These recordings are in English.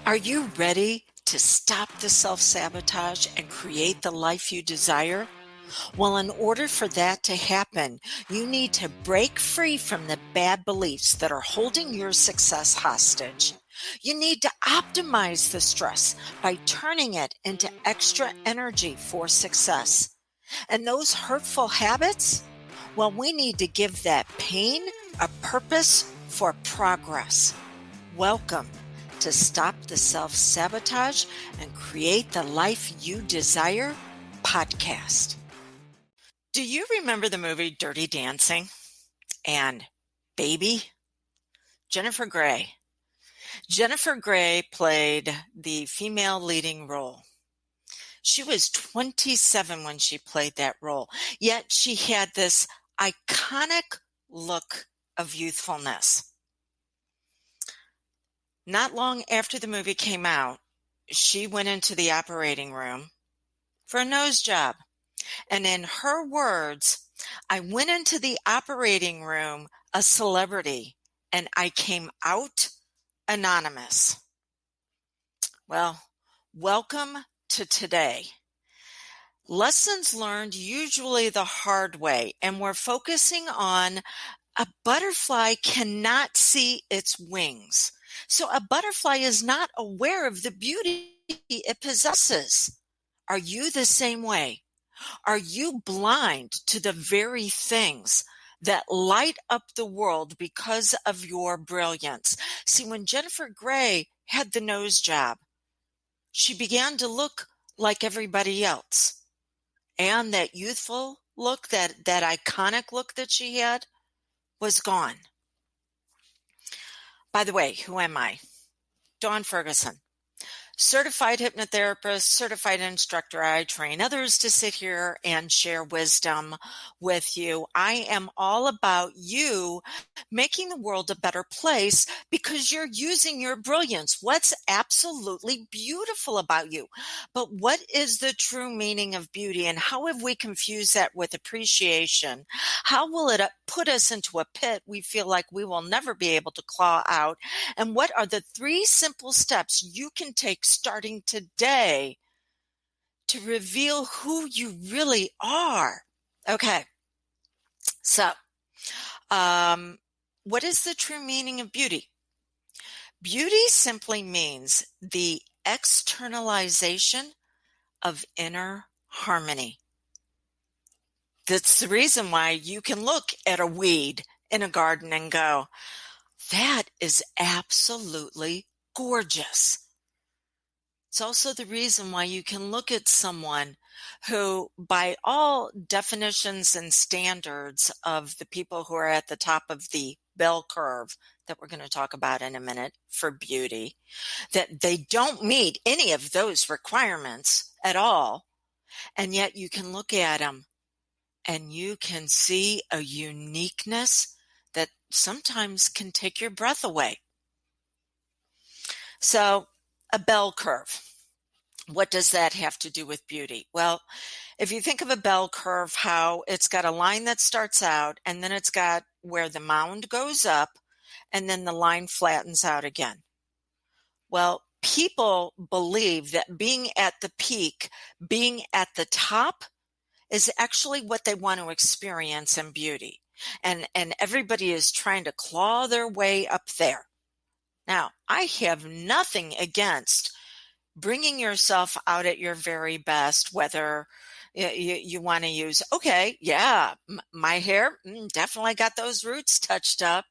Are you ready to stop the self-sabotage and create the life you desire? Well, in order for that to happen, you need to break free from the bad beliefs that are holding your success hostage. You need to optimize the stress by turning it into extra energy for success. And those hurtful habits? Well, we need to give that pain a purpose for progress. Welcome to Stop the Self-Sabotage and Create the Life You Desire podcast. Do you remember the movie Dirty Dancing and Baby? Jennifer Grey. Jennifer Grey played the female leading role. She was 27 when she played that role, yet she had this iconic look of youthfulness. Not long after the movie came out, she went into the operating room for a nose job. And in her words, I went into the operating room a celebrity and I came out anonymous. Well, welcome to today. Lessons learned usually the hard way, and we're focusing on a butterfly cannot see its wings. So a butterfly is not aware of the beauty it possesses. Are you the same way? Are you blind to the very things that light up the world because of your brilliance? See, when Jennifer Grey had the nose job, she began to look like everybody else. And that youthful look, that iconic look that she had, was gone. By the way, who am I? Dawn Ferguson, certified hypnotherapist, certified instructor. I train others to sit here and share wisdom with you. I am all about you making the world a better place because you're using your brilliance. What's absolutely beautiful about you? But what is the true meaning of beauty, and how have we confused that with appreciation? How will it put us into a pit we feel like we will never be able to claw out? And what are the 3 simple steps you can take starting today to reveal who you really are? Okay, so what is the true meaning of beauty? Beauty simply means the externalization of inner harmony. That's the reason why you can look at a weed in a garden and go, that is absolutely gorgeous. It's also the reason why you can look at someone who, by all definitions and standards of the people who are at the top of the bell curve that we're going to talk about in a minute for beauty, that they don't meet any of those requirements at all. And yet you can look at them and you can see a uniqueness that sometimes can take your breath away. So, a bell curve. What does that have to do with beauty? Well, if you think of a bell curve, how it's got a line that starts out and then it's got where the mound goes up and then the line flattens out again. Well, people believe that being at the peak, being at the top, is actually what they want to experience in beauty. And everybody is trying to claw their way up there. Now, I have nothing against bringing yourself out at your very best, whether you want to use, okay, yeah, my hair definitely got those roots touched up.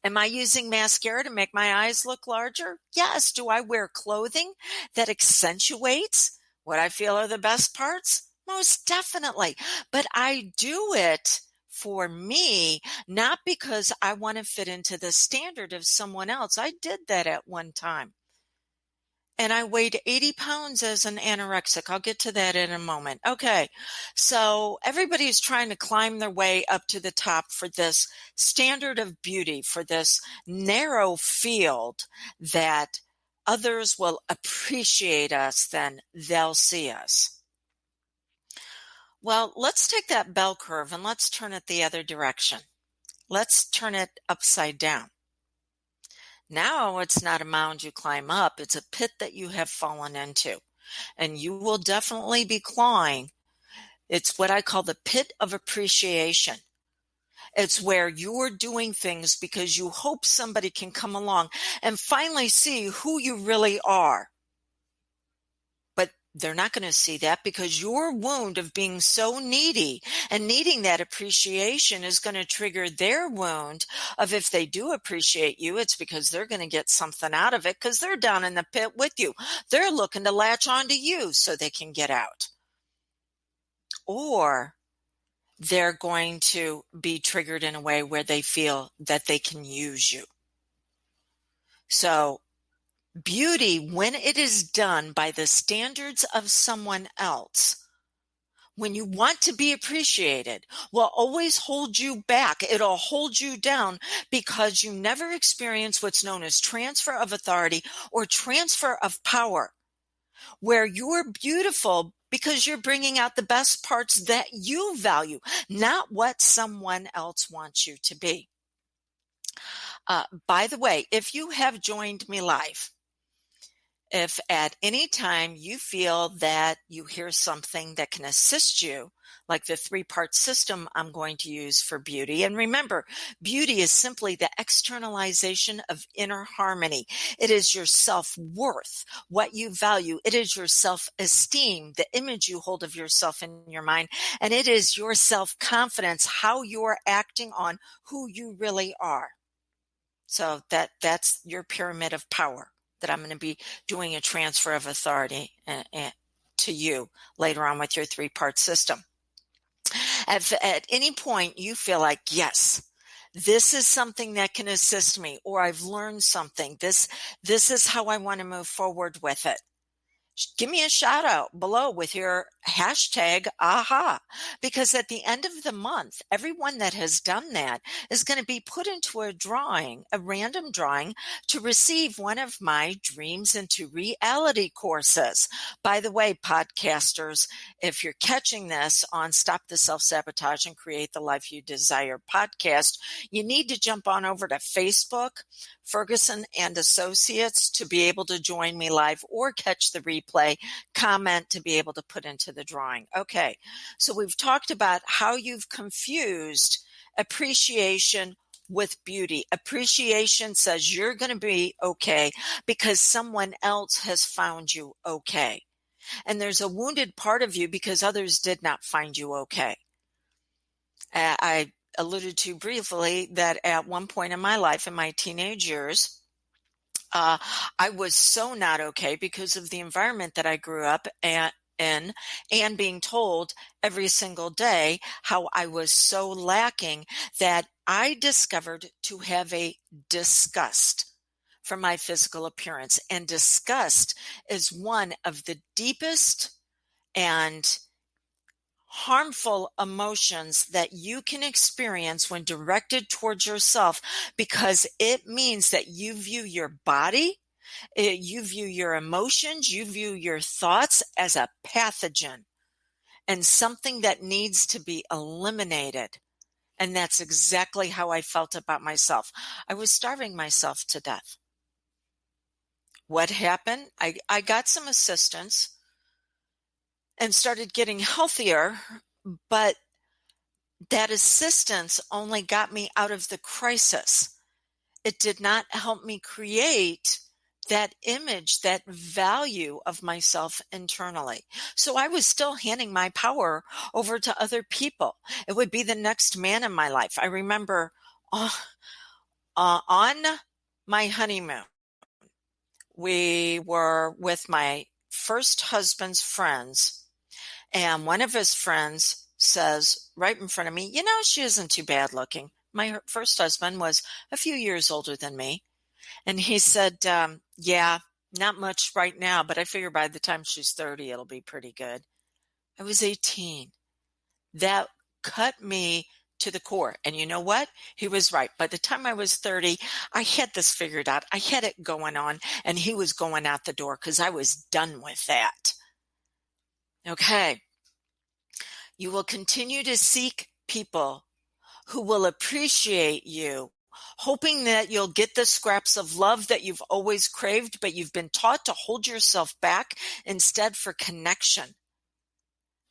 Am I using mascara to make my eyes look larger? Yes. Do I wear clothing that accentuates what I feel are the best parts? Most definitely. But I do it for me, not because I want to fit into the standard of someone else. I did that at one time. And I weighed 80 pounds as an anorexic. I'll get to that in a moment. Okay, so everybody's trying to climb their way up to the top for this standard of beauty, for this narrow field that others will appreciate us, then they'll see us. Well, let's take that bell curve and let's turn it the other direction. Let's turn it upside down. Now it's not a mound you climb up, it's a pit that you have fallen into. And you will definitely be clawing. It's what I call the pit of appreciation. It's where you're doing things because you hope somebody can come along and finally see who you really are. But they're not going to see that because your wound of being so needy and needing that appreciation is going to trigger their wound of if they do appreciate you, it's because they're going to get something out of it because they're down in the pit with you. They're looking to latch onto you so they can get out. Or they're going to be triggered in a way where they feel that they can use you. So beauty, when it is done by the standards of someone else, when you want to be appreciated, will always hold you back. It'll hold you down because you never experience what's known as transfer of authority or transfer of power, where you're beautiful because you're bringing out the best parts that you value, not what someone else wants you to be. By the way, if you have joined me live, if at any time you feel that you hear something that can assist you, like the 3-part system I'm going to use for beauty. And remember, beauty is simply the externalization of inner harmony. It is your self-worth, what you value. It is your self-esteem, the image you hold of yourself in your mind. And it is your self-confidence, how you're acting on who you really are. So that's your pyramid of power that I'm going to be doing a transfer of authority to you later on with your 3-part system. If at any point you feel like, yes, this is something that can assist me, or I've learned something, this is how I want to move forward with it, give me a shout out below with your hashtag aha, because at the end of the month, everyone that has done that is going to be put into a drawing, a random drawing, to receive one of my Dreams into Reality courses. By the way, podcasters, if you're catching this on Stop the Self-Sabotage and Create the Life You Desire podcast, you need to jump on over to Facebook, Ferguson and Associates, to be able to join me live or catch the replay, comment to be able to put into the drawing. Okay, so we've talked about how you've confused appreciation with beauty. Appreciation says you're going to be okay because someone else has found you okay. And there's a wounded part of you because others did not find you okay. I alluded to briefly that at one point in my life, in my teenage years, I was so not okay because of the environment that I grew up in, and being told every single day how I was so lacking that I discovered to have a disgust for my physical appearance. And disgust is one of the deepest and harmful emotions that you can experience when directed towards yourself, because it means that you view your body, you view your emotions, you view your thoughts as a pathogen and something that needs to be eliminated. And that's exactly how I felt about myself. I was starving myself to death. What happened? I got some assistance and started getting healthier, but that assistance only got me out of the crisis. It did not help me create that image, that value of myself internally. So I was still handing my power over to other people. It would be the next man in my life. I remember on my honeymoon, we were with my first husband's friends, and one of his friends says right in front of me, you know, she isn't too bad looking. My first husband was a few years older than me. And he said, yeah, not much right now, but I figure by the time she's 30, it'll be pretty good. I was 18. That cut me to the core. And you know what? He was right. By the time I was 30, I had this figured out. I had it going on, and he was going out the door because I was done with that. Okay. You will continue to seek people who will appreciate you hoping that you'll get the scraps of love that you've always craved, but you've been taught to hold yourself back instead for connection.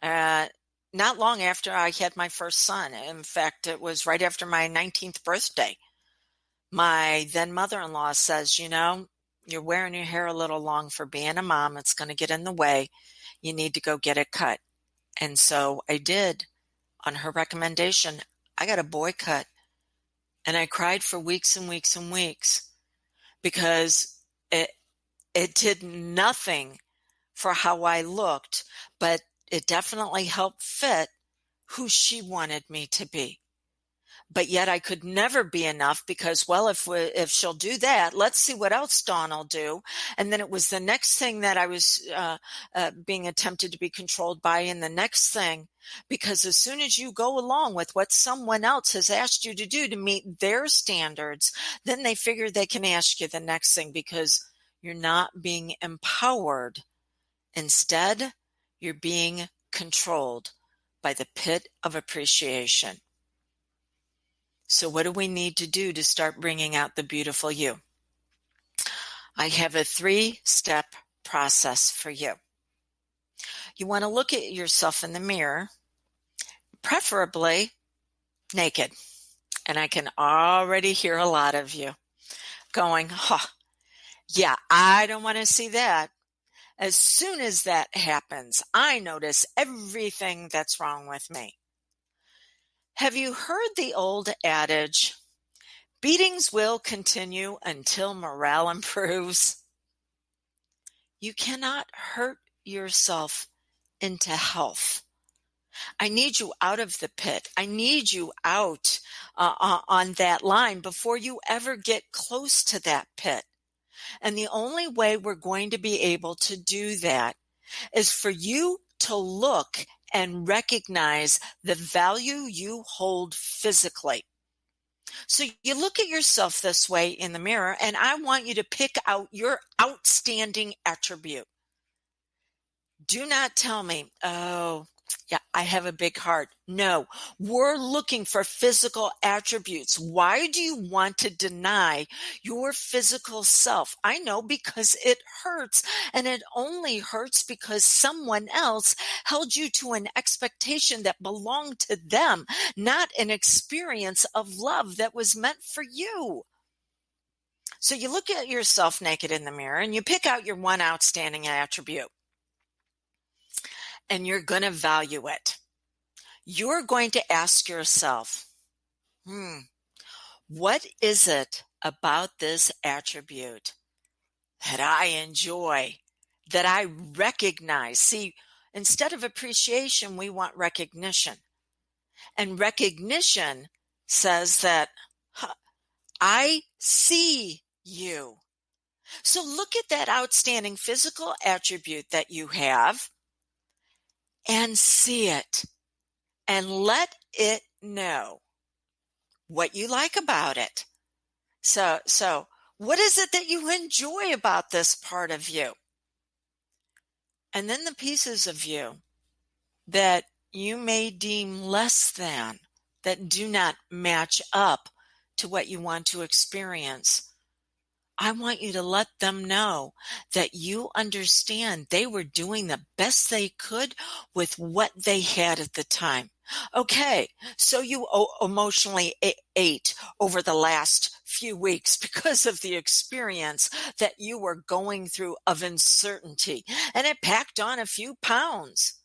Not long after I had my first son, in fact, it was right after my 19th birthday, my then mother-in-law says, you're wearing your hair a little long for being a mom. It's going to get in the way. You need to go get it cut. And so I did. On her recommendation, I got a boy cut. And I cried for weeks and weeks and weeks because it did nothing for how I looked, but it definitely helped fit who she wanted me to be. But yet I could never be enough because, well, if she'll do that, let's see what else Dawn will do. And then it was the next thing that I was being attempted to be controlled by, and the next thing, because as soon as you go along with what someone else has asked you to do to meet their standards, then they figure they can ask you the next thing because you're not being empowered. Instead, you're being controlled by the pit of appreciation. So what do we need to do to start bringing out the beautiful you? I have a 3-step process for you. You want to look at yourself in the mirror, preferably naked. And I can already hear a lot of you going, yeah, I don't want to see that. As soon as that happens, I notice everything that's wrong with me. Have you heard the old adage, beatings will continue until morale improves? You cannot hurt yourself into health. I need you out of the pit. I need you out on that line before you ever get close to that pit. And the only way we're going to be able to do that is for you to look and recognize the value you hold physically. So you look at yourself this way in the mirror, and I want you to pick out your outstanding attribute. Do not tell me, oh, yeah, I have a big heart. No, we're looking for physical attributes. Why do you want to deny your physical self? I know, because it hurts, and it only hurts because someone else held you to an expectation that belonged to them, not an experience of love that was meant for you. So you look at yourself naked in the mirror and you pick out your one outstanding attribute. And you're going to value it. You're going to ask yourself, what is it about this attribute that I enjoy, that I recognize? See, instead of appreciation, we want recognition. And recognition says that I see you. So look at that outstanding physical attribute that you have and see it and let it know what you like about it. So what is it that you enjoy about this part of you? And then the pieces of you that you may deem less than, that do not match up to what you want to experience. I want you to let them know that you understand they were doing the best they could with what they had at the time. Okay, so you emotionally ate over the last few weeks because of the experience that you were going through of uncertainty, and it packed on a few pounds.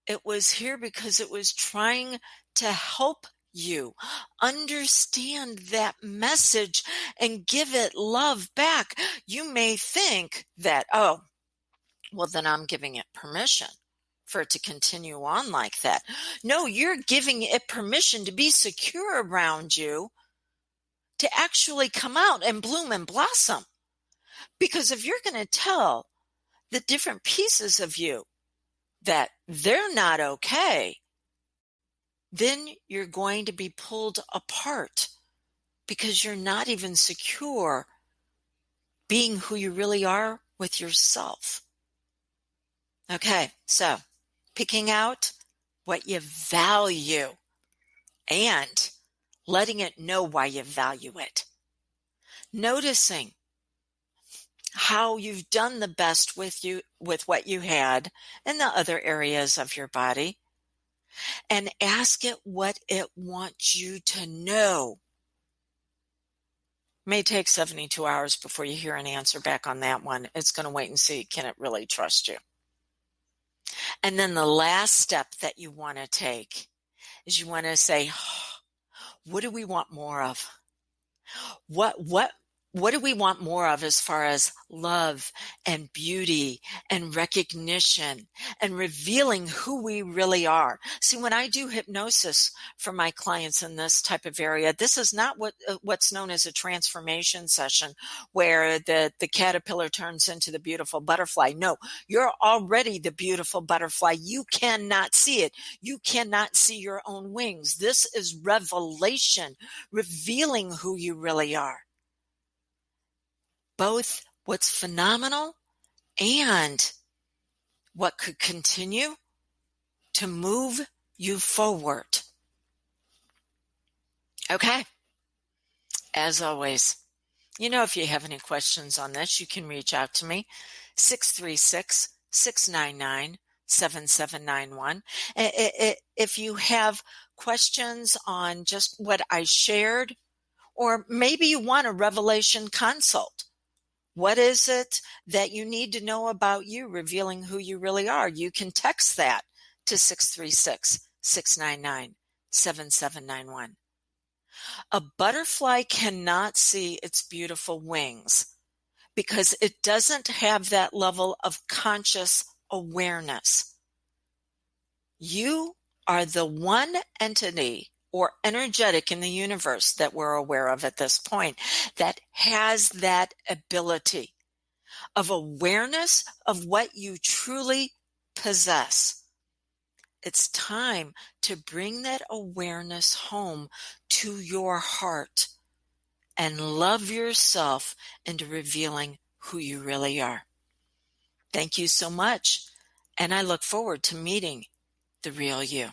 It was here because it was trying to help you understand that message and give it love back. You may think that, oh, well, then I'm giving it permission for it to continue on like that. No, you're giving it permission to be secure around you, to actually come out and bloom and blossom. Because if you're going to tell the different pieces of you that they're not okay, then you're going to be pulled apart because you're not even secure being who you really are with yourself. Okay, so picking out what you value and letting it know why you value it, noticing how you've done the best with what you had in the other areas of your body, and ask it what it wants you to know. May take 72 hours before you hear an answer back on that one. It's going to wait and see, can it really trust you? And then the last step that you want to take is you want to say, what do we want more of? What do we want more of as far as love and beauty and recognition and revealing who we really are? See, when I do hypnosis for my clients in this type of area, this is not what's known as a transformation session where the caterpillar turns into the beautiful butterfly. No, you're already the beautiful butterfly. You cannot see it. You cannot see your own wings. This is revelation, revealing who you really are. Both what's phenomenal and what could continue to move you forward. Okay. As always, if you have any questions on this, you can reach out to me, 636-699-7791. If you have questions on just what I shared, or maybe you want a revelation consult, what is it that you need to know about you, revealing who you really are? You can text that to 636-699-7791. A butterfly cannot see its beautiful wings because it doesn't have that level of conscious awareness. You are the one entity or energetic in the universe that we're aware of at this point that has that ability of awareness of what you truly possess. It's time to bring that awareness home to your heart and love yourself into revealing who you really are. Thank you so much, and I look forward to meeting the real you.